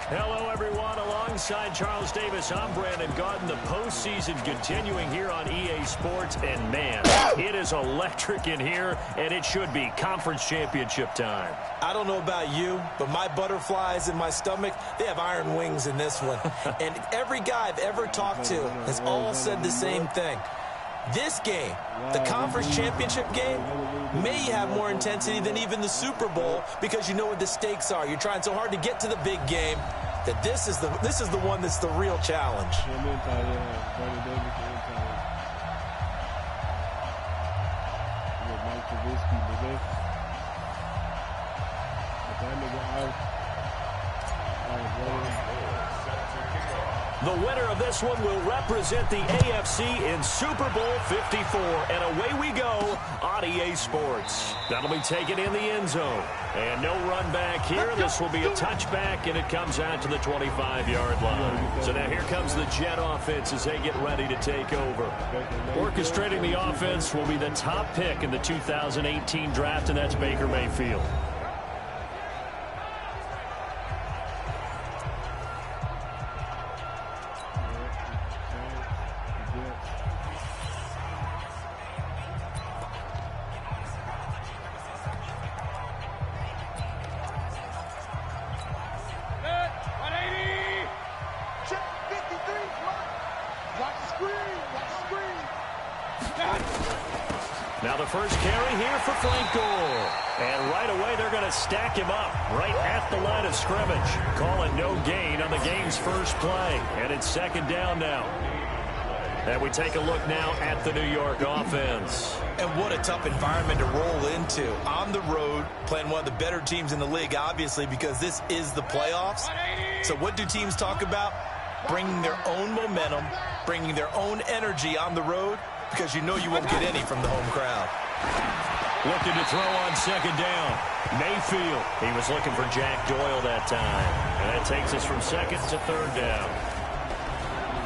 Hello, everyone. Alongside Charles Davis, I'm Brandon Garden. The postseason continuing here on EA Sports. And, man, it is electric in here, and it should be conference championship time. I don't know about you, but my butterflies in my stomach, they have iron wings in this one. And every guy I've ever talked to has all said the same thing. This game, the conference championship game, may have more intensity than even the Super Bowl because you know what the stakes are. You're trying so hard to get to the big game that this is the one that's the real challenge. The winner of this one will represent the AFC in Super Bowl 54. And away we go on EA Sports. That'll be taken in the end zone. And no run back here. This will be a touchback, and it comes out to the 25-yard line. So now here comes the Jet offense as they get ready to take over. Orchestrating the offense will be the top pick in the 2018 draft, and that's Baker Mayfield. Now the first carry here for Frank Gore. And right away they're going to stack him up right at the line of scrimmage. Call it no gain on the game's first play. And it's second down now. And we take a look now at the New York offense. And what a tough environment to roll into. On the road, playing one of the better teams in the league, obviously, because this is the playoffs. So what do teams talk about? Bringing their own momentum, bringing their own energy on the road, because you know you won't get any from the home crowd. Looking to throw on second down. Mayfield. He was looking for Jack Doyle that time. And that takes us from second to third down.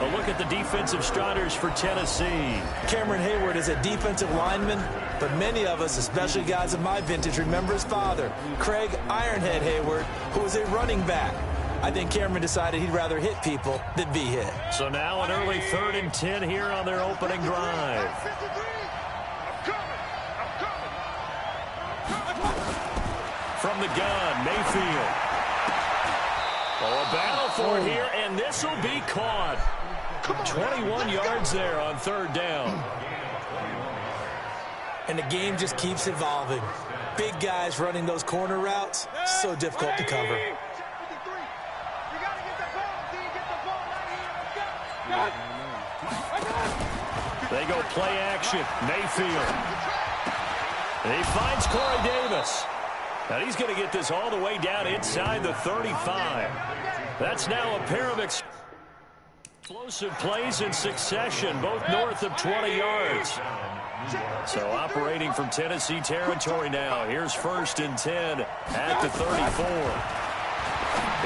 A look at the defensive starters for Tennessee. Cameron Hayward is a defensive lineman, but many of us, especially guys of my vintage, remember his father, Craig Ironhead Hayward, who was a running back. I think Cameron decided he'd rather hit people than be hit. So now an early 3rd and 10 here on their opening drive. From the gun, Mayfield. Oh, a battle for it here, and this will be caught. 21 yards there on 3rd down. And the game just keeps evolving. Big guys running those corner routes, so difficult to cover. They go play action. Mayfield. And he finds Corey Davis. And he's going to get this all the way down inside the 35. That's now a pair of explosive plays in succession, both north of 20 yards. So operating from Tennessee territory now. Here's 1st and 10 at the 34.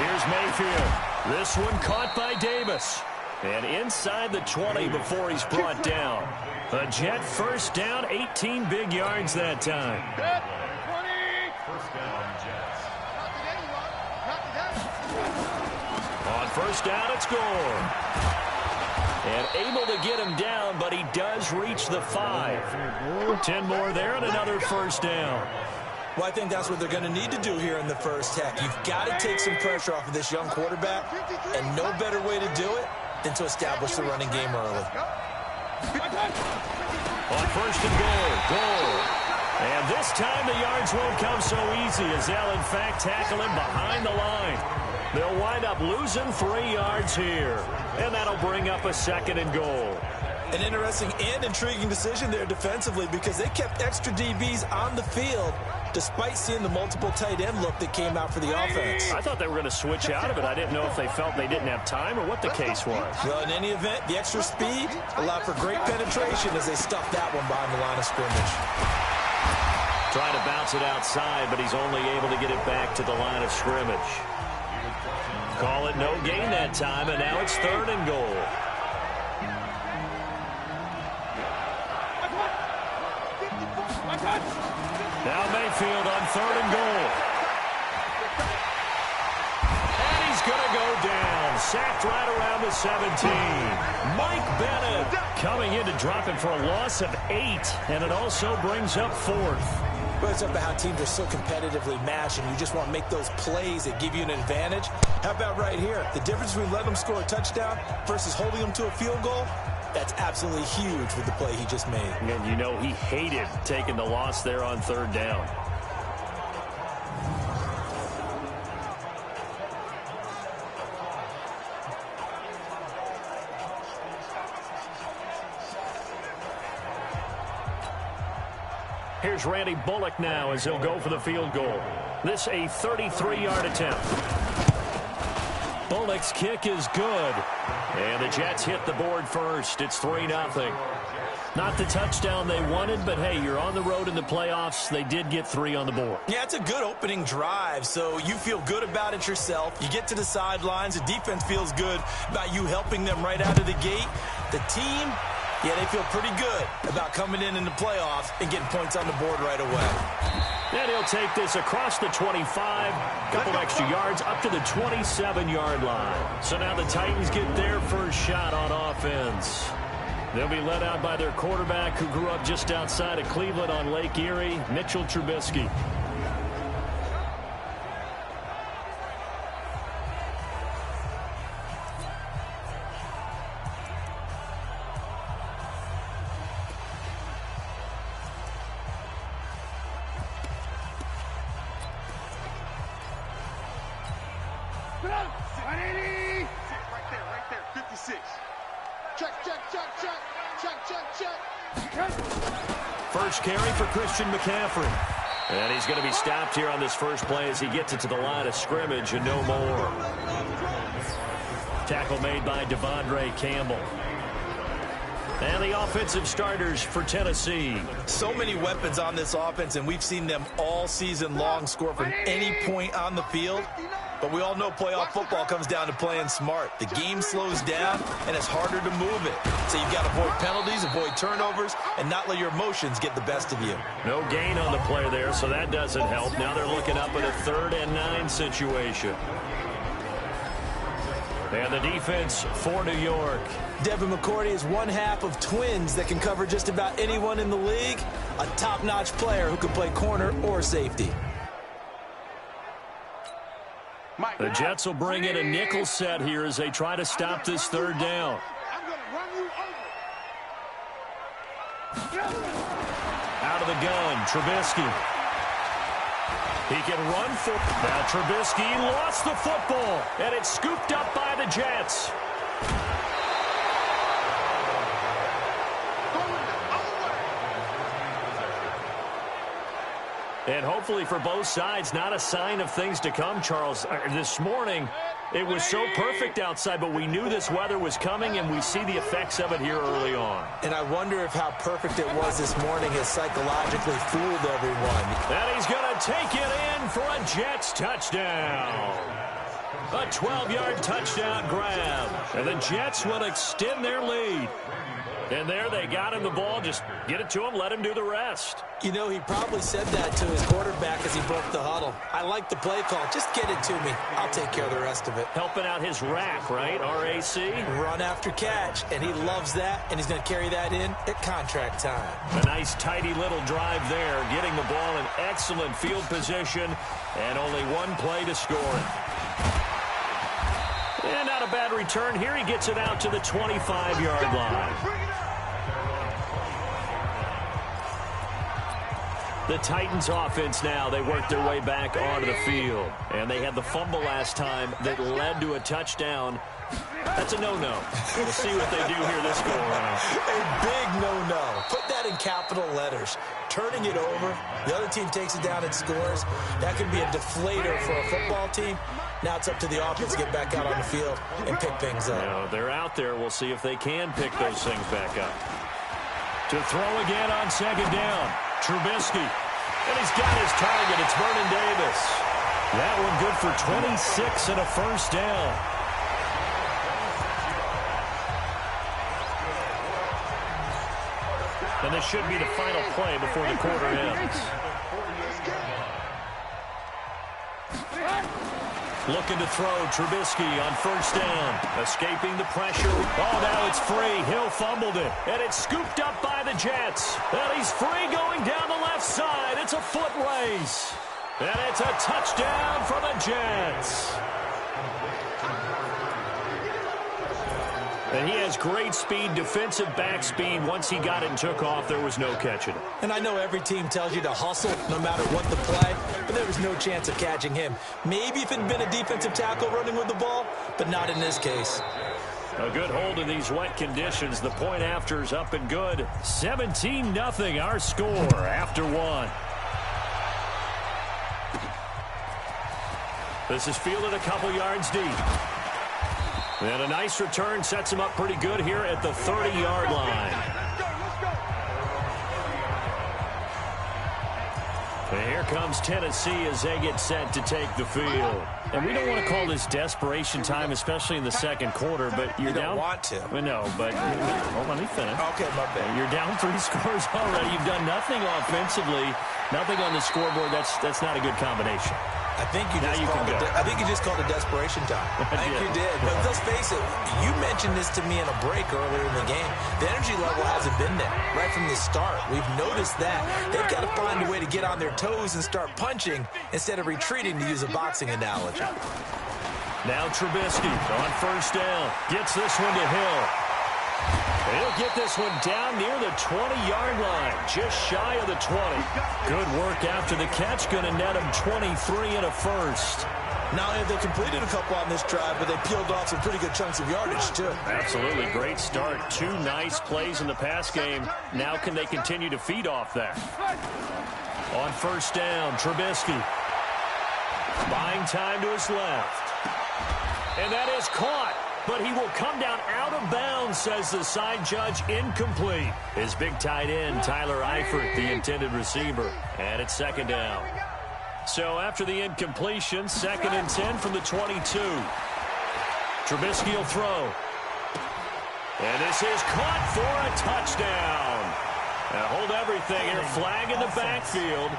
Here's Mayfield. This one caught by Davis. And inside the 20 before he's brought down. A Jet first down, 18 big yards that time. On first down, it's Gore. And able to get him down, but he does reach the 5. 10 more there and another first down. Well, I think that's what they're going to need to do here in the first half. You've got to take some pressure off of this young quarterback, and no better way to do it than to establish the running game early. On first and goal, Gore. And this time the yards won't come so easy as they'll, in fact, tackle him behind the line. They'll wind up losing 3 yards here. And that'll bring up a 2nd and goal. An interesting and intriguing decision there defensively because they kept extra DBs on the field despite seeing the multiple tight end look that came out for the offense. I thought they were going to switch out of it. I didn't know if they felt they didn't have time or what the case was. Well, in any event, the extra speed allowed for great penetration as they stuffed that one behind the line of scrimmage. Trying to bounce it outside, but he's only able to get it back to the line of scrimmage. Call it no gain that time, and now it's 3rd and goal. Now Mayfield on 3rd and goal. And he's going to go down. Sacked right around the 17. Mike Bennett coming in to drop it for a loss of 8, and it also brings up 4th. But it's about how teams are so competitively matched, and you just want to make those plays that give you an advantage. How about right here? The difference between letting them score a touchdown versus holding them to a field goal, that's absolutely huge with the play he just made. And you know he hated taking the loss there on 3rd down. Here's Randy Bullock now as he'll go for the field goal. This a 33-yard attempt. Bullock's kick is good. And the Jets hit the board first. It's 3-0. Not the touchdown they wanted, but hey, you're on the road in the playoffs. They did get 3 on the board. Yeah, it's a good opening drive, so you feel good about it yourself. You get to the sidelines. The defense feels good about you helping them right out of the gate. The team, yeah, they feel pretty good about coming in the playoffs and getting points on the board right away. And he'll take this across the 25, couple extra yards up to the 27-yard line. So now the Titans get their first shot on offense. They'll be led out by their quarterback who grew up just outside of Cleveland on Lake Erie, Mitchell Trubisky. First carry for Christian McCaffrey. And he's going to be stopped here on this first play as he gets it to the line of scrimmage and no more. Tackle made by Devondre Campbell. And the offensive starters for Tennessee. So many weapons on this offense, and we've seen them all season long score from any point on the field. But we all know playoff football comes down to playing smart. The game slows down, and it's harder to move it. So you've got to avoid penalties, avoid turnovers, and not let your emotions get the best of you. No gain on the play there, so that doesn't help. Now they're looking up at a 3rd and 9 situation. And the defense for New York. Devin McCourty is one half of twins that can cover just about anyone in the league. A top-notch player who can play corner or safety. The Jets will bring in a nickel set here as they try to stop this 3rd down. Out of the gun, Trubisky. He can run for... Now Trubisky lost the football, and it's scooped up by the Jets. And hopefully for both sides, not a sign of things to come, Charles. This morning, it was so perfect outside, but we knew this weather was coming, and we see the effects of it here early on. And I wonder if how perfect it was this morning has psychologically fooled everyone. And he's going to take it in for a Jets touchdown. A 12-yard touchdown grab. And the Jets will extend their lead. And there they got him the ball. Just get it to him, let him do the rest. You know, he probably said that to his quarterback as he broke the huddle. I like the play call. Just get it to me. I'll take care of the rest of it. Helping out his rack, right? RAC? Run after catch. And he loves that, and he's going to carry that in at contract time. A nice, tidy little drive there, getting the ball in excellent field position, and only one play to score it. And not a bad return here. He gets it out to the 25-yard line. The Titans offense now, they work their way back onto the field. And they had the fumble last time that led to a touchdown. That's a no-no. We'll see what they do here this go-around. A big no-no. Put that in capital letters. Turning it over, the other team takes it down and scores. That can be a deflator for a football team. Now it's up to the offense to get back out on the field and pick things up. No, they're out there. We'll see if they can pick those things back up. To throw again on 2nd down. Trubisky. And he's got his target. It's Vernon Davis. That one good for 26 and a first down. And this should be the final play before the quarter ends. Looking to throw. Trubisky on first down. Escaping the pressure. Oh, now it's free. Hill fumbled it. And it's scooped up by the Jets. And he's free going down the left side. It's a foot race. And it's a touchdown for the Jets. And he has great speed, defensive back speed. Once he got it and took off, there was no catching it. And I know every team tells you to hustle no matter what the play, but there was no chance of catching him. Maybe if it had been a defensive tackle running with the ball, but not in this case. A good hold in these wet conditions. The point after is up and good. 17-0 our score after one. This is fielded a couple yards deep. And a nice return sets him up pretty good here at the 30-yard line. And here comes Tennessee as they get set to take the field. And we don't want to call this desperation time, especially in the second quarter, but you're down. You don't want to. Well, no, but hold on, let me finish. Okay, my bad. You're down 3 scores already. You've done nothing offensively, nothing on the scoreboard. That's not a good combination. I think you just called it desperation time. I think you did. But let's face it, you mentioned this to me in a break earlier in the game. The energy level hasn't been there right from the start. We've noticed that. They've got to find a way to get on their toes and start punching instead of retreating, to use a boxing analogy. Now Trubisky on first down. Gets this one to Hill. He'll get this one down near the 20-yard line, just shy of the 20. Good work after the catch, going to net him 23 and a first. Not only have they completed a couple on this drive, but they peeled off some pretty good chunks of yardage, too. Absolutely. Great start. 2 nice plays in the pass game. Now can they continue to feed off that? On first down, Trubisky. Buying time to his left. And that is caught. But he will come down out of bounds, says the side judge. Incomplete. His big tight end, Tyler Eifert, the intended receiver. And it's second down. So after the incompletion, 2nd and 10 from the 22. Trubisky will throw. And this is caught for a touchdown. Now hold everything here. Flag in the backfield.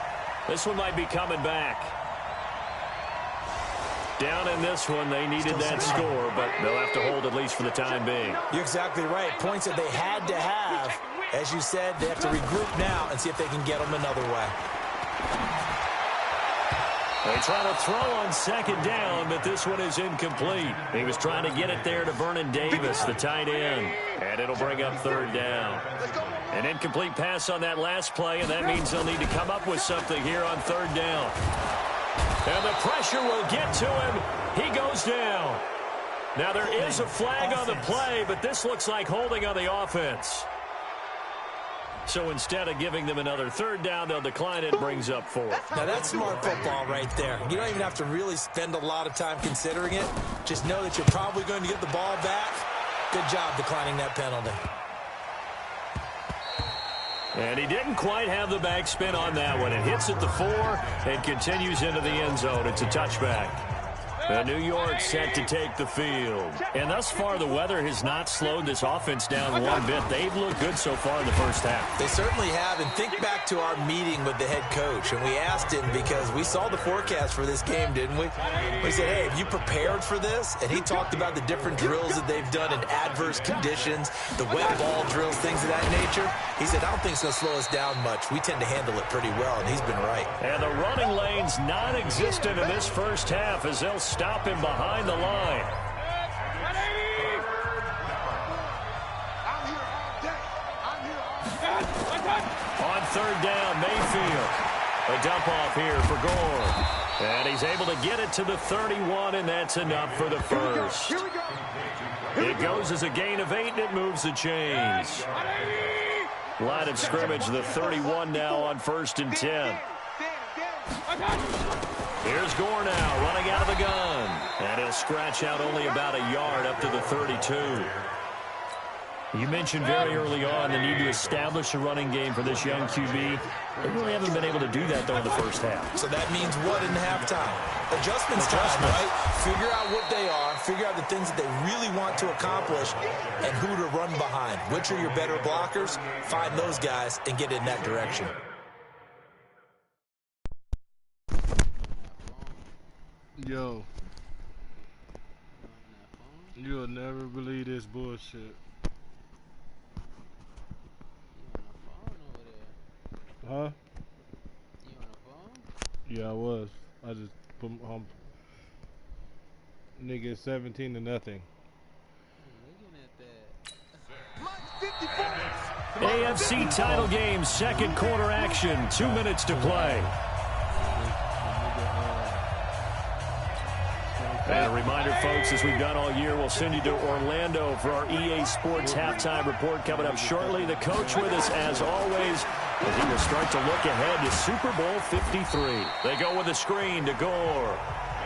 This one might be coming back. Down in this one, they needed that score, but they'll have to hold at least for the time being. You're exactly right. Points that they had to have. As you said, they have to regroup now and see if they can get them another way. They try to throw on second down, but this one is incomplete. He was trying to get it there to Vernon Davis, the tight end, and it'll bring up third down. An incomplete pass on that last play, and that means they'll need to come up with something here on third down. And the pressure will get to him. He goes down. Now there is a flag on the play, but this looks like holding on the offense. So instead of giving them another third down, they'll decline it. Brings up 4. Now that's smart football right there. You don't even have to really spend a lot of time considering it. Just know that you're probably going to get the ball back. Good job declining that penalty. And he didn't quite have the backspin on that one. It hits at the 4 and continues into the end zone. It's a touchback. New York set to take the field. And thus far, the weather has not slowed this offense down one bit. They've looked good so far in the first half. They certainly have. And think back to our meeting with the head coach. And we asked him, because we saw the forecast for this game, didn't we? We said, hey, have you prepared for this? And he talked about the different drills that they've done in adverse conditions, the wet ball drills, things of that nature. He said, I don't think it's going to slow us down much. We tend to handle it pretty well, and he's been right. And the running lane's non-existent in this first half as they'll stop him behind the line. On third down, Mayfield. A dump off here for Gore. And he's able to get it to the 31, and that's enough for the first. It goes as a gain of 8, and it moves the chains. Line of scrimmage, the 31 now on 1st and 10. Here's Gore now, running out of the gun. And he'll scratch out only about a yard up to the 32. You mentioned very early on the need to establish a running game for this young QB. They really haven't been able to do that, though, in the first half. So that means what in halftime? Adjustments time, right? Figure out what they are, figure out the things that they really want to accomplish, and who to run behind. Which are your better blockers? Find those guys and get in that direction. Yo. You'll never believe this bullshit. You on the phone over there? Huh? You on the phone? Yeah, I was. I just put nigga 17 to nothing. Looking at that. AFC title game, second quarter action, 2 minutes to play. And a reminder, folks, as we've done all year, we'll send you to Orlando for our EA Sports halftime report coming up shortly. The coach with us, as always, as he will start to look ahead to Super Bowl 53. They go with a screen to Gore.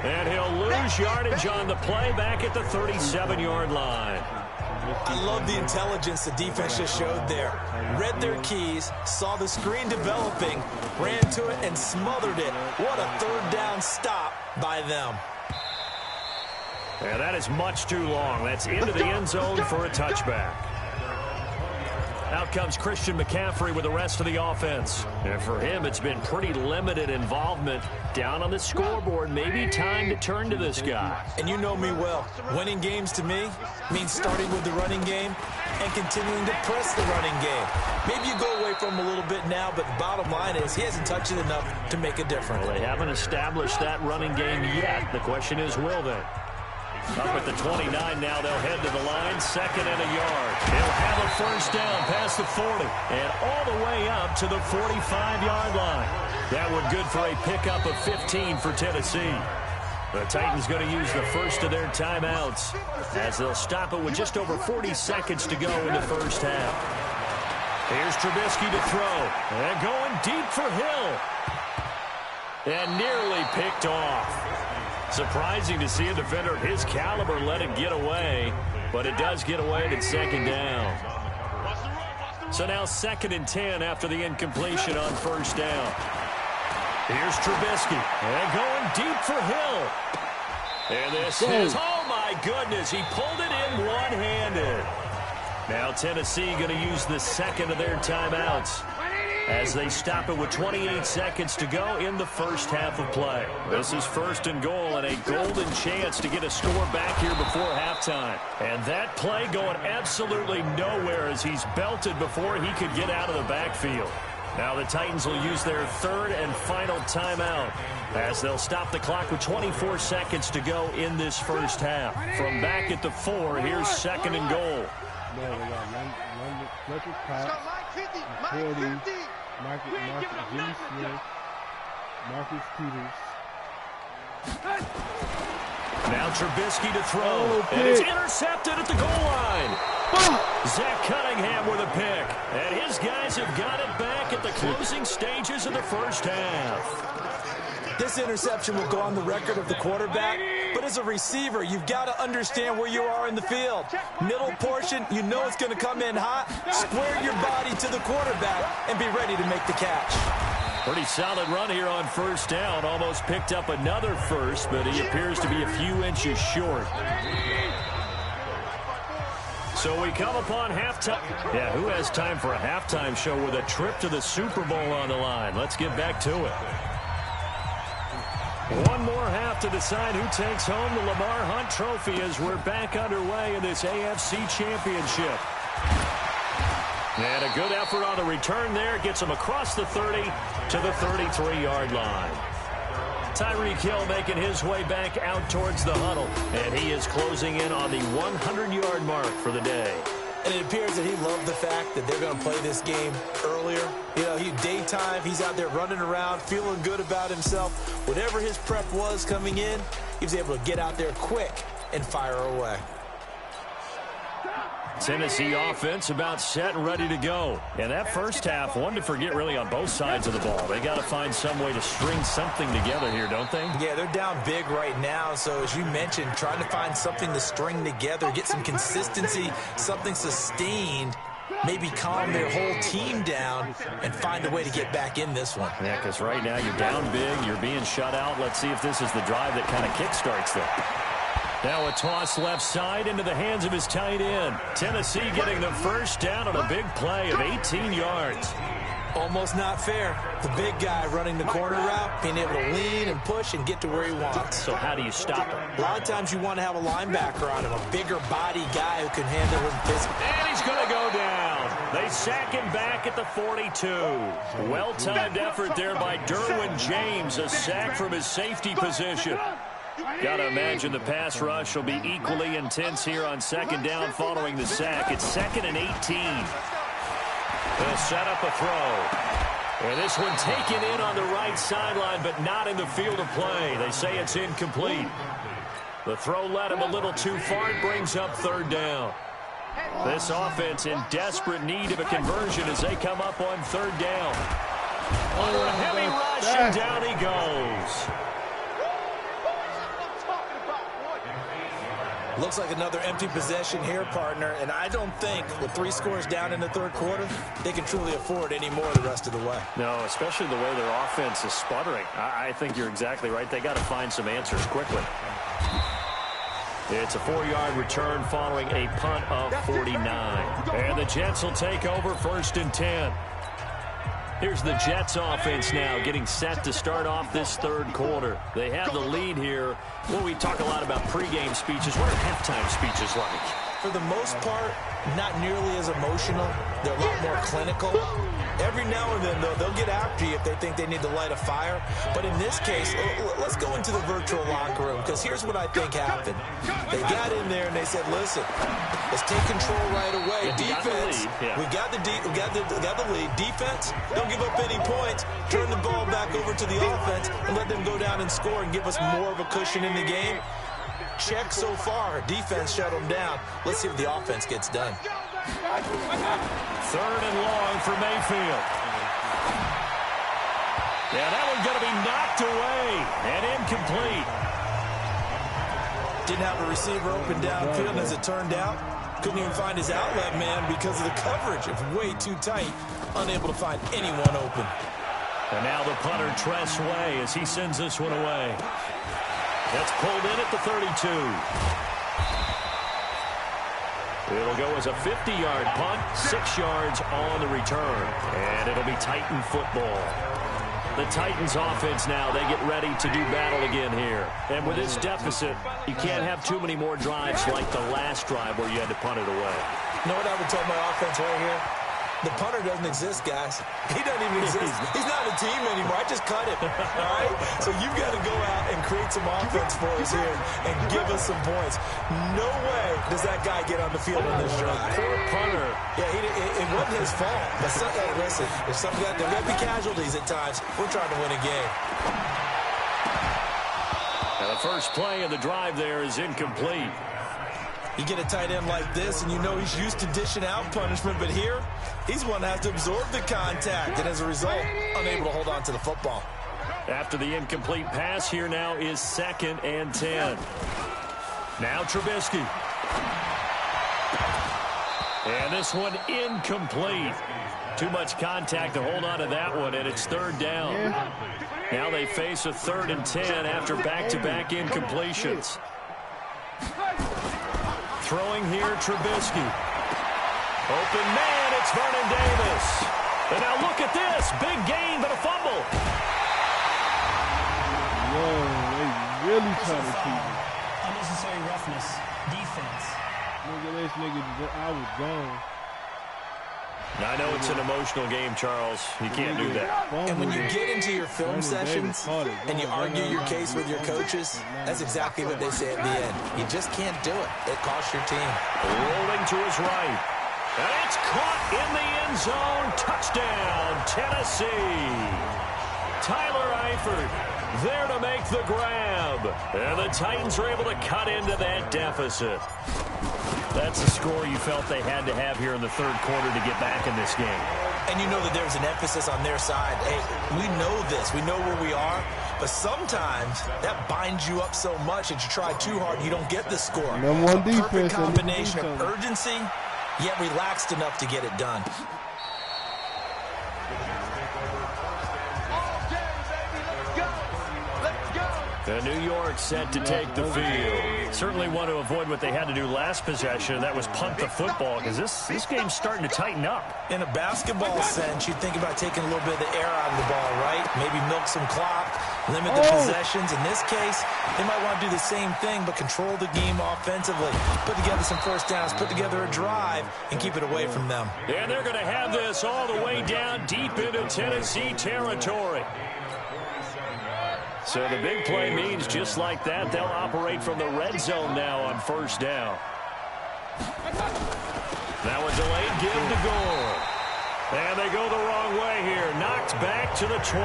And he'll lose yardage on the play back at the 37-yard line. I love the intelligence the defense just showed there. Read their keys, saw the screen developing, ran to it, and smothered it. What a third down stop by them. And that is much too long. That's into the end zone for a touchback. Out comes Christian McCaffrey with the rest of the offense. And for him, it's been pretty limited involvement. Down on the scoreboard, maybe time to turn to this guy. And you know me well. Winning games to me means starting with the running game and continuing to press the running game. Maybe you go away from him a little bit now, but the bottom line is he hasn't touched it enough to make a difference. Well, they haven't established that running game yet. The question is, will they? Up at the 29 now, they'll head to the line, second and a yard. He'll have a first down past the 40 and all the way up to the 45-yard line. That one good for a pickup of 15 for Tennessee. The Titans going to use the first of their timeouts as they'll stop it with just over 40 seconds to go in the first half. Here's Trubisky to throw. And going deep for Hill. And nearly picked off. Surprising to see a defender of his caliber let it get away, but it does get away at second down. So now 2nd and 10 after the incompletion on first down. Here's Trubisky, and going deep for Hill. And this is, oh my goodness, he pulled it in one-handed. Now Tennessee going to use the second of their timeouts as they stop it with 28 seconds to go in the first half of play. This is 1st and goal and a golden chance to get a score back here before halftime. And that play going absolutely nowhere as he's belted before he could get out of the backfield. Now the Titans will use their 3rd and final timeout as they'll stop the clock with 24 seconds to go in this first half. From back at the 4, here's 2nd and goal. Now Trubisky to throw, and it's intercepted at the goal line. Zach Cunningham with a pick, and his guys have got it back at the closing stages of the first half. This interception will go on the record of the quarterback, but as a receiver, you've got to understand where you are in the field. Middle portion, you know it's going to come in hot. Square your body to the quarterback and be ready to make the catch. Pretty solid run here on first down. Almost picked up another first, but he appears to be a few inches short. So we come upon halftime. Yeah, who has time for a halftime show with a trip to the Super Bowl on the line? Let's get back to it. One more half to decide who takes home the Lamar Hunt Trophy as we're back underway in this AFC Championship. And a good effort on the return there. Gets him across the 30 to the 33-yard line. Tyreek Hill making his way back out towards the huddle. And he is closing in on the 100-yard mark for the day. And it appears that he loved the fact that they're going to play this game earlier. You know, daytime, he's out there running around, feeling good about himself. Whatever his prep was coming in, he was able to get out there quick and fire away. Tennessee offense about set and ready to go. And that first half, one to forget really on both sides of the ball. They got to find some way to string something together here, don't they? Yeah, they're down big right now. So as you mentioned, trying to find something to string together, get some consistency, something sustained, maybe calm their whole team down and find a way to get back in this one. Yeah, because right now you're down big, you're being shut out. Let's see if this is the drive that kind of kickstarts them. Now a toss left side into the hands of his tight end. Tennessee getting the first down on a big play of 18 yards. Almost not fair. The big guy running the corner route, being able to lean and push and get to where he wants. So how do you stop him? A lot of times you want to have a linebacker on him, a bigger body guy who can handle him physically. And he's going to go down. They sack him back at the 42. Well-timed effort there by Derwin James. A sack from his safety position. Got to imagine the pass rush will be equally intense here on second down following the sack. It's 2nd and 18. They'll set up a throw. And this one taken in on the right sideline, but not in the field of play. They say it's incomplete. The throw led him a little too far. It brings up 3rd down. This offense in desperate need of a conversion as they come up on 3rd down. Under a heavy rush, and down he goes. Looks like another empty possession here, partner, and I don't think with 3 scores down in the 3rd quarter, they can truly afford any more the rest of the way. No, especially the way their offense is sputtering. I think you're exactly right. They got to find some answers quickly. It's a 4-yard return following a punt of 49. And the Jets will take over 1st and 10. Here's the Jets offense now getting set to start off this 3rd quarter. They have the lead here. Well, we talk a lot about pregame speeches. What are halftime speeches like? For the most part, not nearly as emotional. They're a lot more clinical. Every now and then, though, they'll get after you if they think they need to light a fire. But in this case, let's go into the virtual locker room, because here's what I think happened. They got in there and they said, listen, let's take control right away. Defense, we got the lead. Defense, don't give up any points. Turn the ball back over to the offense and let them go down and score and give us more of a cushion in the game. Check so far. Defense shut them down. Let's see if the offense gets done. 3rd and long for Mayfield. Yeah, that one's going to be knocked away and incomplete. Didn't have a receiver open downfield, as it turned out. Couldn't even find his outlet man because of the coverage. It's way too tight. Unable to find anyone open. And now the punter, Tress Way, as he sends this one away. That's pulled in at the 32. It'll go as a 50-yard punt, 6 yards on the return. And it'll be Titan football. The Titans offense now, they get ready to do battle again here. And with this deficit, you can't have too many more drives like the last drive where you had to punt it away. You know what I would tell my offense right here? The punter doesn't exist, guys. He doesn't even exist. He's not a team anymore. I just cut him, all right? So you've got to go out and create some offense for us here and give us some points. No way does that guy get on the field in this drive. Poor punter. Yeah, it wasn't his fault. But hey, listen, if something there got to be casualties at times. We're trying to win a game. Now the first play of the drive there is incomplete. You get a tight end like this, and you know he's used to dishing out punishment, but here, he's one that has to absorb the contact, and as a result, unable to hold on to the football. After the incomplete pass, here now is 2nd and 10. Now Trubisky. And this one incomplete. Too much contact to hold on to that one, and it's 3rd down. Now they face a 3rd and 10 after back-to-back incompletions. Throwing here, Trubisky. Open man, it's Vernon Davis. And now look at this. Big gain, but a fumble. Whoa, they really trying to keep me. Unnecessary roughness. Defense. Look at this nigga. I was gone. Now, I know it's an emotional game, Charles. You can't do that. And when you get into your film sessions and you argue your case with your coaches, that's exactly what they say at the end. You just can't do it. It costs your team. Rolling to his right. And it's caught in the end zone. Touchdown, Tennessee. Tyler Eifert there to make the grab. And the Titans are able to cut into that deficit. That's the score you felt they had to have here in the 3rd quarter to get back in this game. And you know that there's an emphasis on their side. Hey, we know this. We know where we are. But sometimes that binds you up so much that you try too hard and you don't get the score. Number one defense. Perfect combination of urgency, yet relaxed enough to get it done. And New York set to take the field. Certainly want to avoid what they had to do last possession. That was punt the football, because this game's starting to tighten up. In a basketball sense, you think about taking a little bit of the air out of the ball, right? Maybe milk some clock, limit the possessions. In this case, they might want to do the same thing, but control the game offensively. Put together some first downs, put together a drive, and keep it away from them. And they're going to have this all the way down deep into Tennessee territory. So the big play means just like that, they'll operate from the red zone now on first down. Now a delayed give to Gore. And they go the wrong way here. Knocked back to the 20.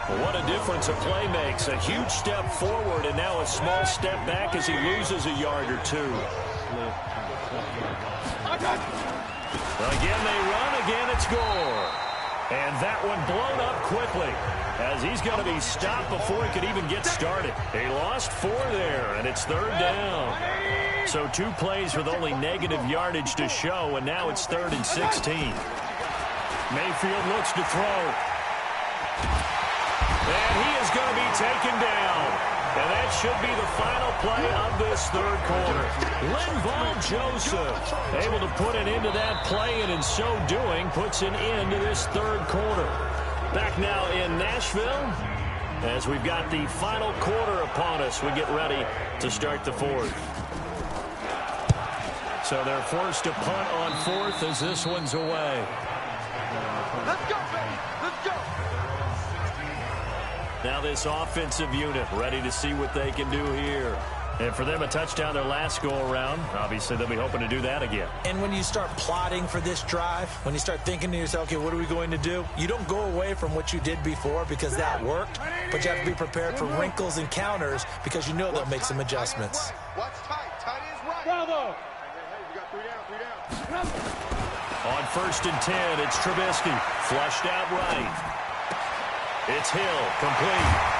Well, what a difference a play makes. A huge step forward and now a small step back as he loses a yard or two. Again they run, again it's Gore. And that one blown up quickly as he's going to be stopped before he could even get started. He lost 4 there, and it's third down. So 2 plays with only negative yardage to show, and now it's 3rd and 16. Mayfield looks to throw. And he is going to be taken down. And that should be the final play of this third quarter. Linval Joseph able to put an end to that play, and in so doing puts an end to this third quarter. Back now in Nashville as we've got the final quarter upon us. We get ready to start the fourth. So they're forced to punt on fourth as this one's away. Let's go, baby. Let's go. Now this offensive unit ready to see what they can do here. And for them, a touchdown their last go-around. Obviously, they'll be hoping to do that again. And when you start plotting for this drive, when you start thinking to yourself, okay, what are we going to do? You don't go away from what you did before because that worked, but you have to be prepared for wrinkles and counters because you know they'll make some adjustments. Watch tight. Tight is right. Bravo. Hey, we got 3 down. On 1st and 10, it's Trubisky. Flushed out right. It's Hill, complete.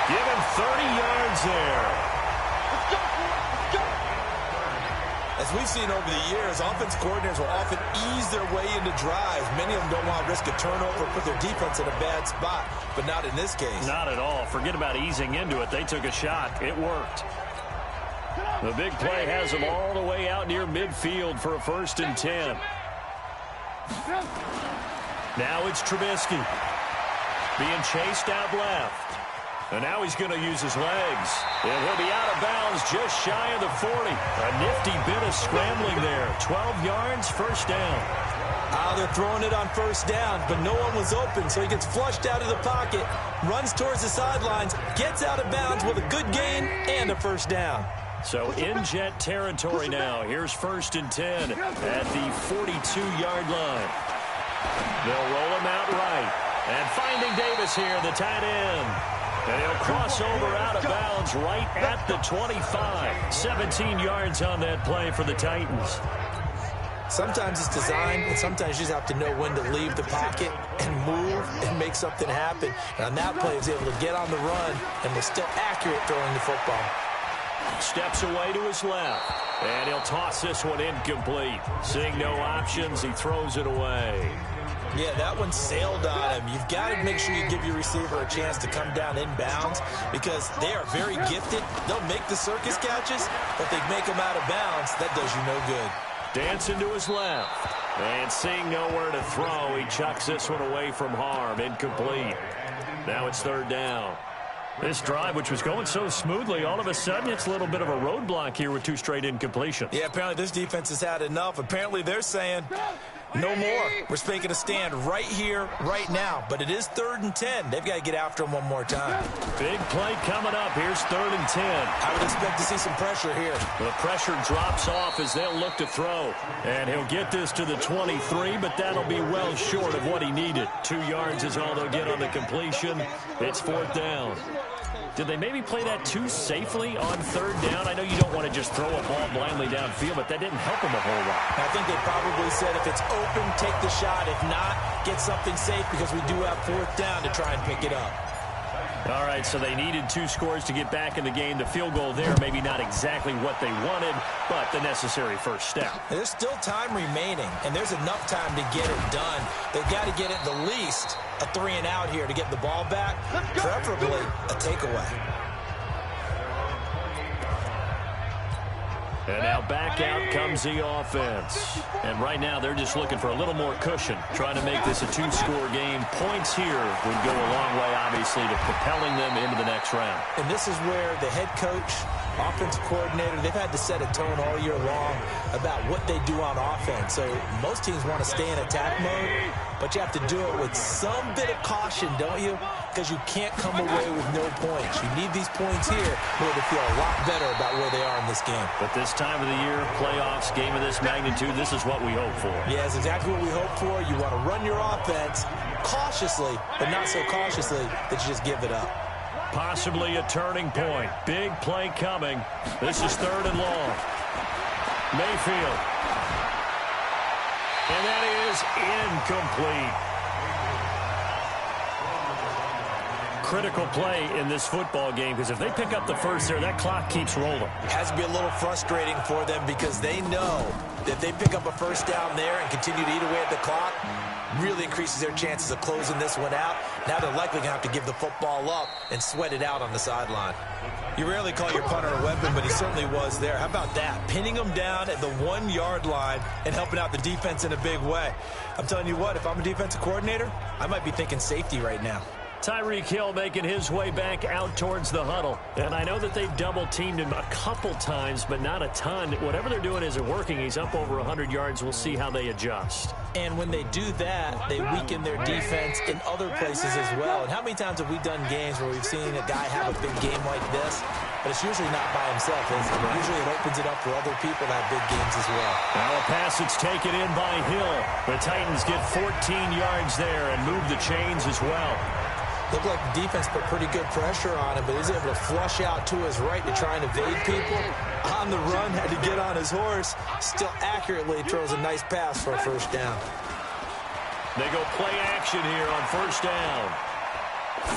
Give him 30 yards there. Let's go. Let's go. As we've seen over the years, offense coordinators will often ease their way into drives. Many of them don't want to risk a turnover, put their defense in a bad spot, but not in this case. Not at all. Forget about easing into it. They took a shot. It worked. The big play has them all the way out near midfield for a 1st and 10. Now it's Trubisky being chased out left. And now he's going to use his legs. And he'll be out of bounds just shy of the 40. A nifty bit of scrambling there. 12 yards, 1st down. They're throwing it on 1st down, but no one was open, so he gets flushed out of the pocket, runs towards the sidelines, gets out of bounds with a good gain and a 1st down. So in jet territory now. Here's 1st and 10 at the 42-yard line. They'll roll him out right. And finding Davis here, the tight end. And he'll cross over out of bounds right at the 25. 17 yards on that play for the Titans. Sometimes it's designed, and sometimes you just have to know when to leave the pocket and move and make something happen. And on that play, he was able to get on the run and was still accurate throwing the football. Steps away to his left. And he'll toss this one incomplete. Seeing no options, he throws it away. Yeah, that one sailed on him. You've got to make sure you give your receiver a chance to come down inbounds because they are very gifted. They'll make the circus catches, but they make them out of bounds. That does you no good. Dancing to his left. And seeing nowhere to throw, he chucks this one away from harm. Incomplete. Now it's 3rd down. This drive, which was going so smoothly, all of a sudden it's a little bit of a roadblock here with 2 straight incompletions. Yeah, apparently this defense has had enough. Apparently they're saying, no more. We're making a stand right here, right now. But it is 3rd and 10. They've got to get after him one more time. Big play coming up. Here's 3rd and 10. I would expect to see some pressure here. The pressure drops off as they'll look to throw. And he'll get this to the 23, but that'll be well short of what he needed. 2 yards is all they'll get on the completion. It's 4th down. Did they maybe play that too safely on 3rd down? I know you don't want to just throw a ball blindly downfield, but that didn't help them a whole lot. I think they probably said if it's open, take the shot. If not, get something safe because we do have 4th down to try and pick it up. All right, so they needed 2 scores to get back in the game. The field goal there, maybe not exactly what they wanted, but the necessary first step. There's still time remaining, and there's enough time to get it done. They've got to get at the least a 3-and-out here to get the ball back, preferably a takeaway. And now back out comes the offense. And right now they're just looking for a little more cushion, trying to make this a 2-score game. Points here would go a long way, obviously, to propelling them into the next round. And this is where the head coach, offensive coordinator, they've had to set a tone all year long about what they do on offense. So most teams want to stay in attack mode, but you have to do it with some bit of caution, don't you? Because you can't come away with no points. You need these points here in order to feel a lot better about where they are in this game. But this time of the year, playoffs, game of this magnitude, this is what we hope for. Yeah, it's exactly what we hope for. You want to run your offense cautiously, but not so cautiously that you just give it up. Possibly a turning point. Big play coming. This is 3rd and long. Mayfield. And that is incomplete. Critical play in this football game, because if they pick up the first there, that clock keeps rolling. It has to be a little frustrating for them because they know that if they pick up a first down there and continue to eat away at the clock, really increases their chances of closing this one out. Now they're likely going to have to give the football up and sweat it out on the sideline. You rarely call your punter a weapon, but he certainly was there. How about that? Pinning him down at the 1-yard line and helping out the defense in a big way. I'm telling you what, if I'm a defensive coordinator, I might be thinking safety right now. Tyreek Hill making his way back out towards the huddle. And I know that they've double-teamed him a couple times, but not a ton. Whatever they're doing isn't working. He's up over 100 yards. We'll see how they adjust. And when they do that, they weaken their defense in other places as well. And how many times have we done games where we've seen a guy have a big game like this? But it's usually not by himself, is it? Usually it opens it up for other people to have big games as well. Now a pass that's taken in by Hill. The Titans get 14 yards there and move the chains as well. Looked like the defense put pretty good pressure on him, but he's able to flush out to his right to try and evade people. On the run, had to get on his horse. Still accurately throws a nice pass for a first down. They go play action here on first down.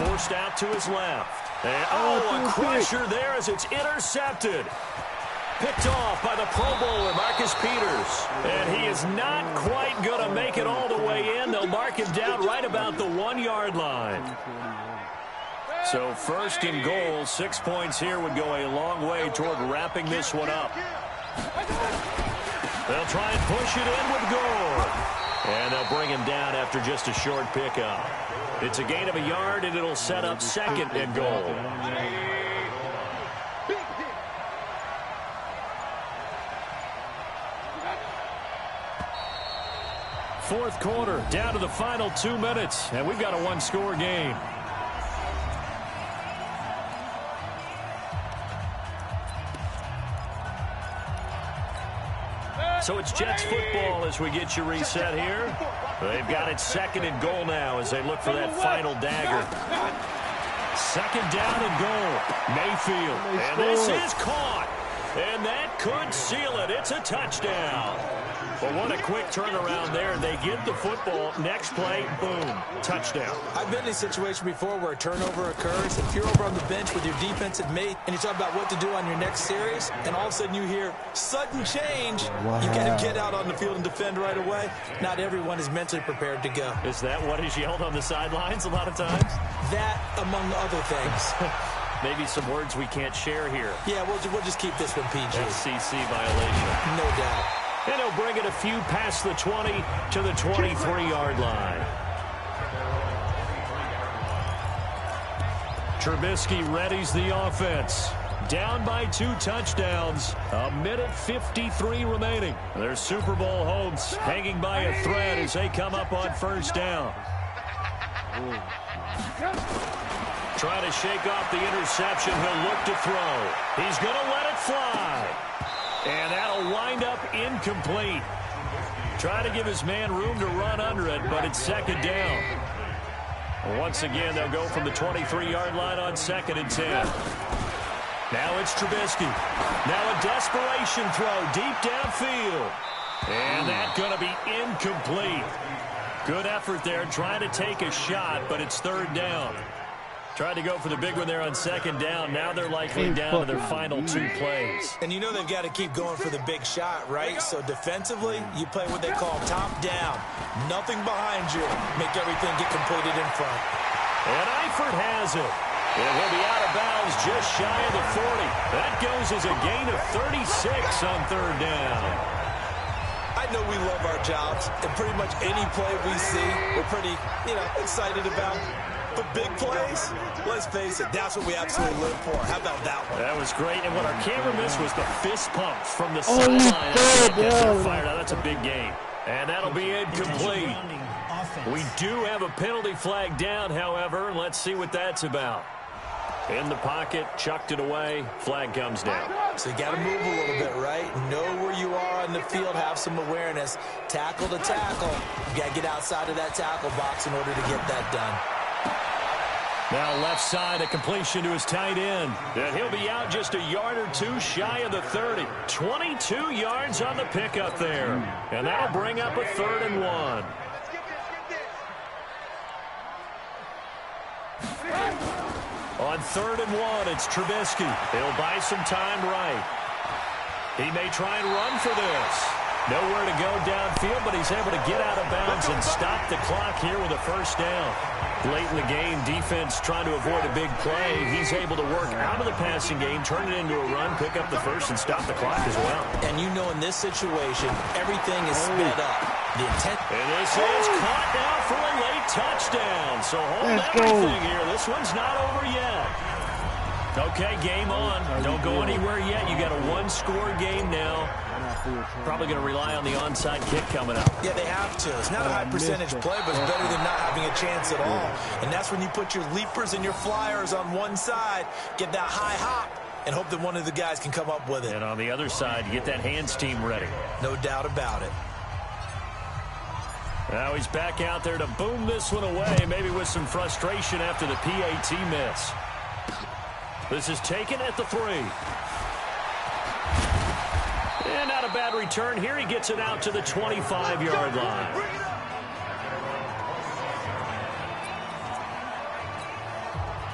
Forced out to his left. And, a crusher there as it's intercepted. Picked off by the Pro Bowler, Marcus Peters. And he is not quite going to make it all the way in. They'll mark him down right about the 1-yard line. So 1st and goal, 6 points here would go a long way toward wrapping this one up. They'll try and push it in with Gore. And they'll bring him down after just a short pickup. It's a gain of a yard, and it'll set up 2nd and goal. Fourth quarter, down to the final 2 minutes, and we've got a 1-score game. So it's Jets football as we get you reset here. They've got it 2nd and goal now as they look for that final dagger. 2nd down and goal. Mayfield. And this is caught. And that could seal it. It's a touchdown. But what a quick turnaround there. They get the football. Next play, boom, touchdown. I've been in a situation before where a turnover occurs. If you're over on the bench with your defensive mate and you talk about what to do on your next series, and all of a sudden you hear sudden change, you got to get out on the field and defend right away. Not everyone is mentally prepared to go. Is that what is yelled on the sidelines a lot of times? That, among other things. Maybe some words we can't share here. Yeah, we'll just keep this one PG. FCC violation. No doubt. And he'll bring it a few past the 20 to the 23-yard line. Trubisky readies the offense. Down by 2 touchdowns. 1:53 remaining. Their Super Bowl hopes hanging by a thread as they come up on first down. Trying to shake off the interception. He'll look to throw. He's going to let it fly. And that'll wind up incomplete. Try to give his man room to run under it, but it's 2nd down. Once again, they'll go from the 23-yard line on 2nd and 10. Now it's Trubisky. Now a desperation throw deep downfield. And that's going to be incomplete. Good effort there trying to take a shot, but it's 3rd down. Tried to go for the big one there on second down. Now they're likely down to their final 2 plays. And you know they've got to keep going for the big shot, right? So defensively, you play what they call top down. Nothing behind you. Make everything get completed in front. And Eifert has it. And he'll be out of bounds just shy of the 40. That goes as a gain of 36 on third down. I know we love our jobs, and pretty much any play we see, we're pretty, excited about. But big plays, let's face it, that's what we absolutely live for. How about that one? That was great, and what our camera missed was the fist pump from the sideline. Fired out. That's a big gain. And that'll be incomplete. We do have a penalty flag down, however, and let's see what that's about. In the pocket, chucked it away, flag comes down. So you got to move a little bit, right? Know where you are on the field, have some awareness. Tackle to tackle. You got to get outside of that tackle box in order to get that done. Now left side, a completion to his tight end. And he'll be out just a yard or two shy of the 30. 22 yards on the pickup there. And that'll bring up a 3rd and 1. On 3rd and 1, it's Trubisky. He'll buy some time right. He may try and run for this. Nowhere to go downfield, but he's able to get out of bounds and stop the clock here with a 1st down. Late in the game, defense trying to avoid a big play. He's able to work out of the passing game, turn it into a run, pick up the 1st, and stop the clock as well. And you know in this situation, everything is sped up. The intent. And this is caught now for a late touchdown. So hold everything here. This one's not over yet. Okay, game on. Don't go anywhere yet. You got a 1-score game now. Probably going to rely on the onside kick coming up. Yeah, they have to. It's not a high percentage play, but it's better than not having a chance at all. And that's when you put your leapers and your flyers on one side, get that high hop, and hope that one of the guys can come up with it. And on the other side, you get that hands team ready. No doubt about it. Now he's back out there to boom this one away, maybe with some frustration after the PAT miss. This is taken at the 3. And not a bad return here. He gets it out to the 25-yard line.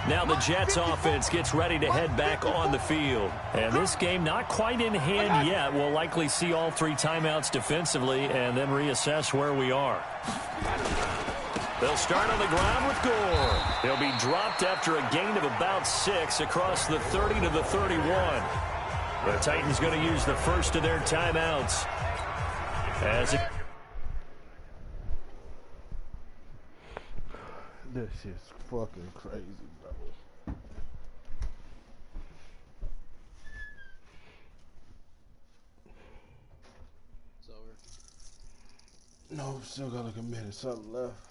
Now the Jets offense gets ready to head back on the field. And this game not quite in hand yet. We'll likely see all 3 timeouts defensively and then reassess where we are. They'll start on the ground with Gore. He'll be dropped after a gain of about 6 across the 30 to the 31. The Titans going to use the first of their timeouts. This shit's fucking crazy, bro. It's over. No, still got like a minute, something left.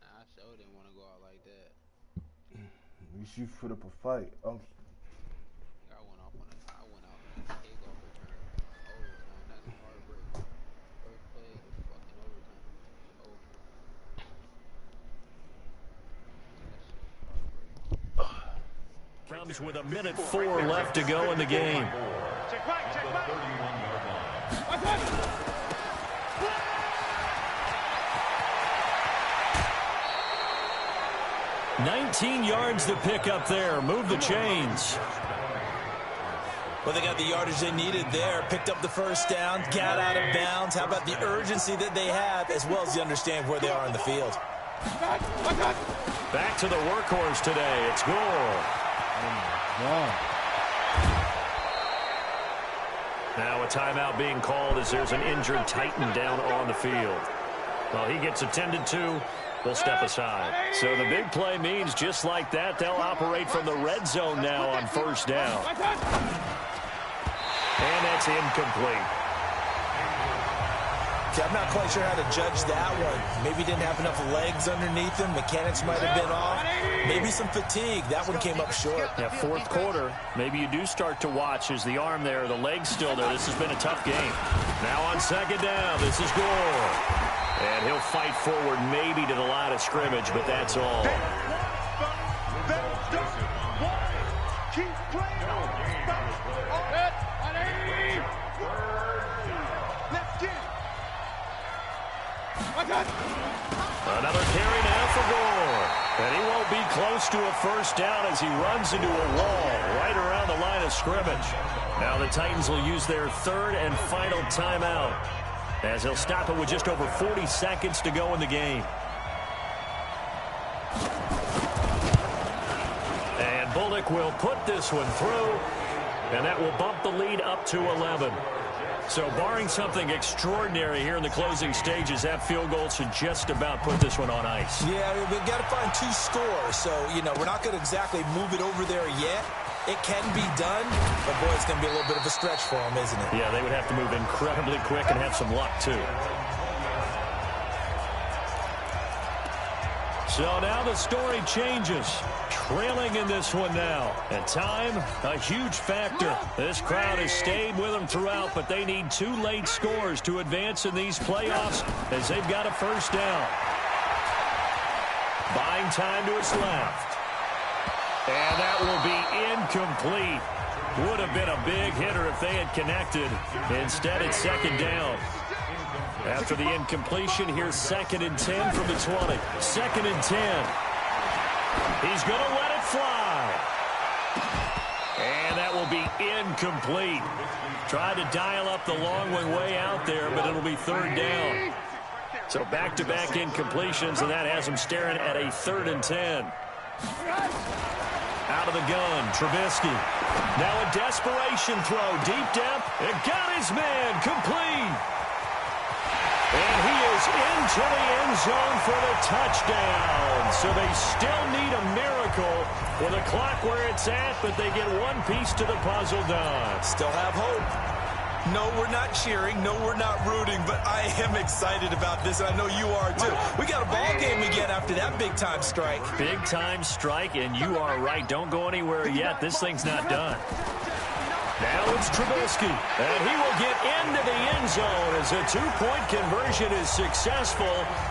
I sure didn't want to go out like that. You should put up a fight. I went out on a kickoff return. Overtime. That's a heartbreak. First play, fucking overtime. comes with 1:04 left to go in the game. Check back, check back. 19 yards to pick up there. Move the chains. Well, they got the yardage they needed there. Picked up the first down, got out of bounds. How about the urgency that they have, as well as the understand where they are in the field. Back to the workhorse today. It's Gore. Wow. Now a timeout being called as there's an injured Titan down on the field. Well, he gets attended to. They'll step aside. So the big play means just like that, they'll operate from the red zone now on first down. And that's incomplete. Okay, I'm not quite sure how to judge that one. Maybe didn't have enough legs underneath him. Mechanics might have been off. Maybe some fatigue. That one came up short. Yeah, fourth quarter, maybe you do start to watch as the arm there, the leg's still there. This has been a tough game. Now on second down, this is Gore. And he'll fight forward maybe to the line of scrimmage, but that's all. Keep playing on. And he won't be close to a first down as he runs into a wall right around the line of scrimmage. Now the Titans will use their third and final timeout as they'll stop it with just over 40 seconds to go in the game. And Bullock will put this one through, and that will bump the lead up to 11. So barring something extraordinary here in the closing stages, that field goal should just about put this one on ice. Yeah, we've got to find 2 scores. So, we're not going to exactly move it over there yet. It can be done, but, boy, it's going to be a little bit of a stretch for them, isn't it? Yeah, they would have to move incredibly quick and have some luck, too. So now the story changes. Trailing in this one now. And time, a huge factor. This crowd has stayed with them throughout, but they need 2 late scores to advance in these playoffs as they've got a first down. Buying time to his left. And that will be incomplete. Would have been a big hitter if they had connected. Instead, it's second down. After the incompletion, here's 2nd and 10 from the 20. 2nd and 10. He's going to let it fly. And that will be incomplete. Tried to dial up the long one way out there, but it'll be 3rd down. So back-to-back incompletions, and that has him staring at a 3rd and 10. Out of the gun, Trubisky. Now a desperation throw, deep depth, and got his man, complete. And he is into the end zone for the touchdown. So they still need a miracle with the clock where it's at, but they get one piece to the puzzle done. Still have hope. No, we're not cheering. No, we're not rooting, but I am excited about this, and I know you are too. We got a ball game again after that big-time strike. Big-time strike, and you are right. Don't go anywhere yet. This thing's not done. Now it's Trubisky, and he will get into the end zone as a 2-point conversion is successful,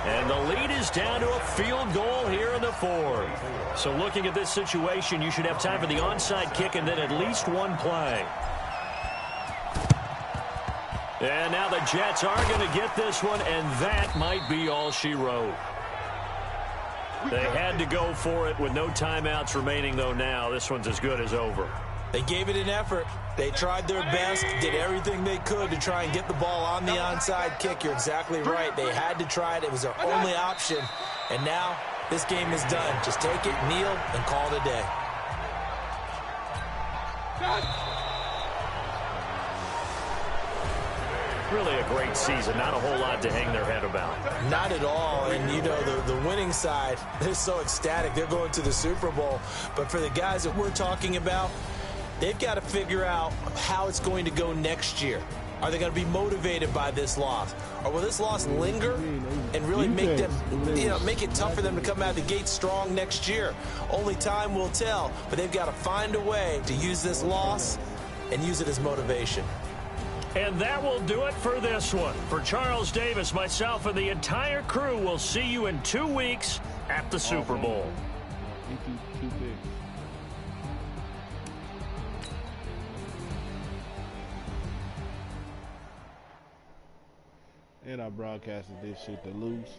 and the lead is down to a field goal here in the 4th. So looking at this situation, you should have time for the onside kick and then at least one play. And now the Jets are going to get this one, and that might be all she wrote. They had to go for it with no timeouts remaining, though now. This one's as good as over. They gave it an effort. They tried their best, did everything they could to try and get the ball on the onside kick. You're exactly right. They had to try it. It was their only option. And now this game is done. Just take it, kneel, and call it a day. Really a great season. Not a whole lot to hang their head about. Not at all. And, the winning side, they're so ecstatic. They're going to the Super Bowl. But for the guys that we're talking about, they've got to figure out how it's going to go next year. Are they going to be motivated by this loss? Or will this loss linger and really make them, make it tough for them to come out of the gate strong next year? Only time will tell. But they've got to find a way to use this loss and use it as motivation. And that will do it for this one. For Charles Davis, myself, and the entire crew, we'll see you in 2 weeks at the Super Bowl. And I broadcasted this shit to lose.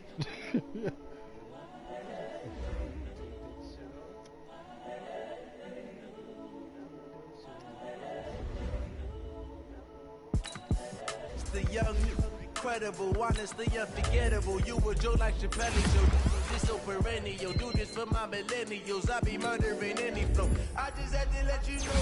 The young, incredible, honestly unforgettable. You were Joe like Chappelle, so this so perennial. Do this for my millennials. I be murdering any flow. I just had to let you know.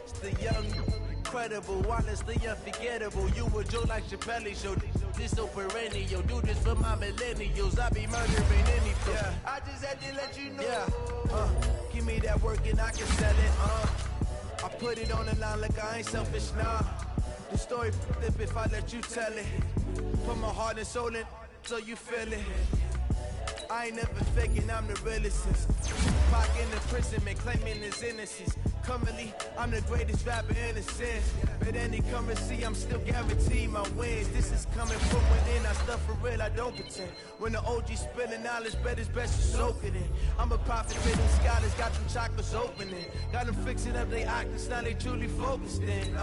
It's the young, incredible, honestly unforgettable. You were Joe like Chappelle, so this so perennial. Do this for my millennials. I be murdering any flow. Yeah. I just had to let you know. Yeah. Give me that work and I can sell it. I put it on the line like I ain't selfish, nah. The story flip if I let you tell it. Put my heart and soul in so you feel it. I ain't never faking, I'm the realest. Pac in the prison, man, claiming his innocence. Currently, I'm the greatest rapper in a sense. But any currency, I'm still guaranteed my wins. This is coming from within, I stuff for real, I don't pretend. When the OG spilling knowledge, bet it's best to soak it in. I'm a prophet to them scholars, got them chakras opening. Got them fixing up they octaves, now they truly focused in.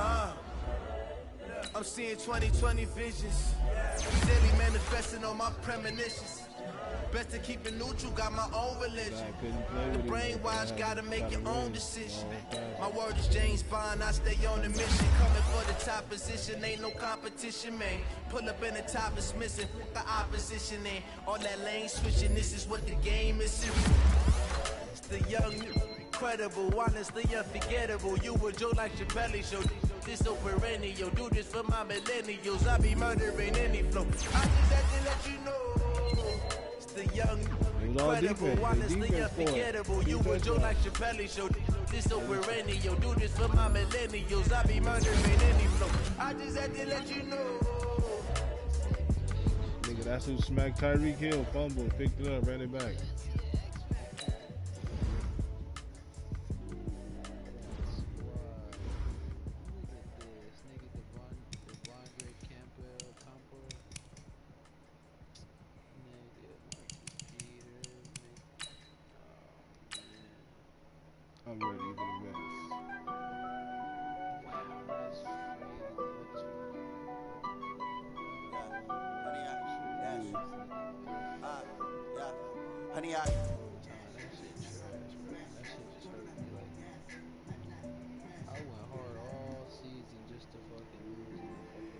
I'm seeing 20/20 visions. Daily manifesting on my premonitions. Best to keep it neutral, got my own religion. The brainwash, gotta make your own decision. My word is James Bond, I stay on the mission. Coming for the top position, ain't no competition, man. Pull up in the top is missing, the opposition ain't. All that lane switching, this is what the game is. It's the young, incredible, honestly unforgettable. You a Joe like Chappelle show. This so perennial, do this for my millennials. I be murdering any flow. I just had to let you know. It's the young, incredible, honestly unforgettable. You a Joe like Chappelle show. This so perennial, do this for my millennials. I be murdering any flow. I just had to let you know. Nigga, that's who smacked Tyreek Hill. Fumble, picked it up, ran it back. I'm ready for the minutes. Honey,